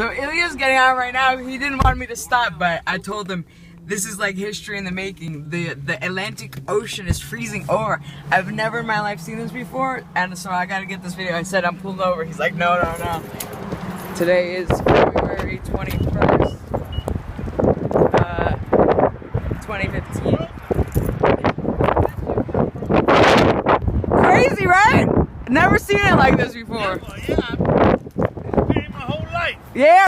So Ilya's getting out right now. He didn't want me to stop, but I told him this is like history in the making. The Atlantic Ocean is freezing over. I've never in my life seen this before, and so I gotta get this video. I said I'm pulled over. He's like, no, no, no. Today is February 21st, 2015. Crazy, right? Never seen it like this before. Yeah, I've been my whole life. Yeah.